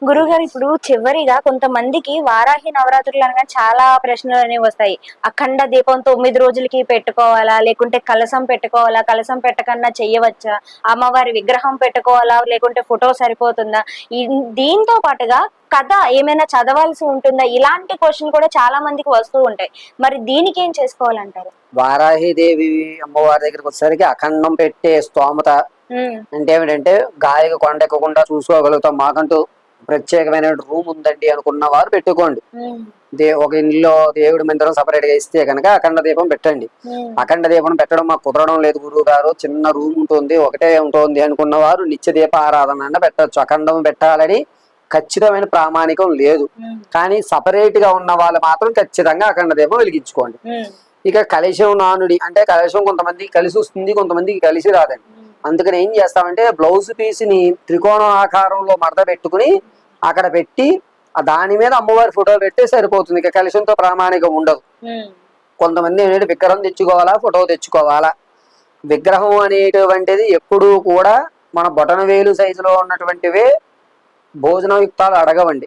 గురుగారు ఇప్పుడు చివరిగా కొంతమందికి వారాహి నవరాత్రులు అనగా చాలా ప్రశ్నలు అనేవి వస్తాయి. అఖండ దీపం 9 రోజులకి పెట్టుకోవాలా? లేకుంటే కలశం పెట్టుకోవాలా? కలశం పెట్టకన్నా చెయ్యవచ్చా? అమ్మవారి విగ్రహం పెట్టుకోవాలా? లేకుంటే ఫోటో సరిపోతుందా? ఈ దీంతో పాటుగా కథ ఏమైనా చదవాల్సి ఉంటుందా? ఇలాంటి క్వశ్చన్ కూడా చాలా మందికి వస్తూ ఉంటాయి. మరి దీనికి ఏం చేసుకోవాలంటారు? వారాహిదేవి అమ్మవారి దగ్గరికి వచ్చేసరికి అఖండం పెట్టే స్తోమత అంటే ఏమిటంటే గాలికి కొండ ఎక్కకుండా చూసుకోగలుగుతాం, మాకంటూ ప్రత్యేకమైన రూమ్ ఉందండి అనుకున్న వారు పెట్టుకోండి. ఒక ఇంట్లో దేవుడి మందిరం సపరేట్ గా ఇస్తే కనుక అఖండ దీపం పెట్టండి. అఖండ దీపం పెట్టడం మాకు కుదరడం లేదు గురువు గారు, చిన్న రూమ్ ఉంటుంది, ఒకటే ఉంటుంది అనుకున్న వారు నిత్య దీప ఆరాధన అన్న పెట్టచ్చు. అఖండం పెట్టాలని ఖచ్చితమైన ప్రామాణికం లేదు, కానీ సపరేట్ గా ఉన్న వాళ్ళు మాత్రం ఖచ్చితంగా అఖండ దీపం వెలిగించుకోండి. ఇక కలశం నానుడి అంటే కలశం కొంతమందికి కలిసి వస్తుంది, కొంతమందికి కలిసి రాదండి. అందుకని ఏం చేస్తామంటే బ్లౌజ్ పీస్ ని త్రికోణ ఆకారంలో మడత పెట్టుకుని అక్కడ పెట్టి దాని మీద అమ్మవారి ఫోటో పెడితే సరిపోతుంది. ఇక కలశంతో ప్రామాణికం ఉండదు. కొంతమంది ఏంటంటే విగ్రహం తెచ్చుకోవాలా, ఫోటో తెచ్చుకోవాలా. విగ్రహం అనేటువంటిది ఎప్పుడూ కూడా మన బొటన వేలు సైజులో ఉన్నటువంటివే భోజనం యుక్తాలు అడగవండి.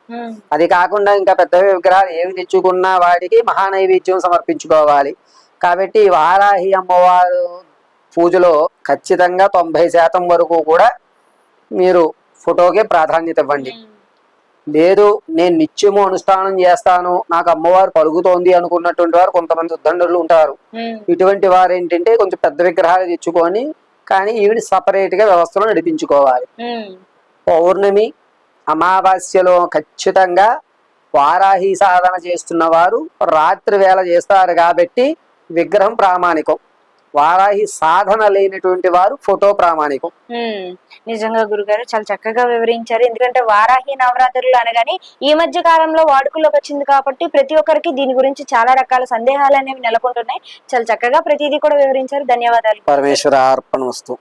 అది కాకుండా ఇంకా పెద్ద విగ్రహాలు ఏవి తెచ్చుకున్నా వాటికి మహానైవేద్యం సమర్పించుకోవాలి. కాబట్టి వారాహి అమ్మవారు పూజలో ఖచ్చితంగా 90% వరకు కూడా మీరు ఫోటోకే ప్రాధాన్యత ఇవ్వండి. లేదు నేను నిత్యము అనుష్ఠానం చేస్తాను, నాకు అమ్మవారు పలుకుతోంది అనుకున్నటువంటి వారు కొంతమంది ఉద్దండులు ఉంటారు. ఇటువంటి వారు ఏంటంటే కొంచెం పెద్ద విగ్రహాలు తెచ్చుకొని కానీ ఈవిడ సపరేట్ గా వ్యవస్థలో నడిపించుకోవాలి. పౌర్ణమి అమావాస్యలో ఖచ్చితంగా వారాహి సాధన చేస్తున్న వారు రాత్రి వేళ చేస్తారు కాబట్టి విగ్రహం ప్రామాణికం. వారాహి సాధన లేనటువంటి వారు ఫోటో ప్రామాణికం. నిజంగా గురుగారు చాలా చక్కగా వివరించారు. ఎందుకంటే వారాహి నవరాత్రులు అనగానే ఈ మధ్య కాలంలో వాడుకలోకి వచ్చింది కాబట్టి ప్రతి ఒక్కరికి దీని గురించి చాలా రకాల సందేహాలు అనేవి నెలకొంటున్నాయి. చాలా చక్కగా ప్రతిదీ కూడా వివరించారు. ధన్యవాదాలు. పరమేశ్వర అర్పణమస్తు.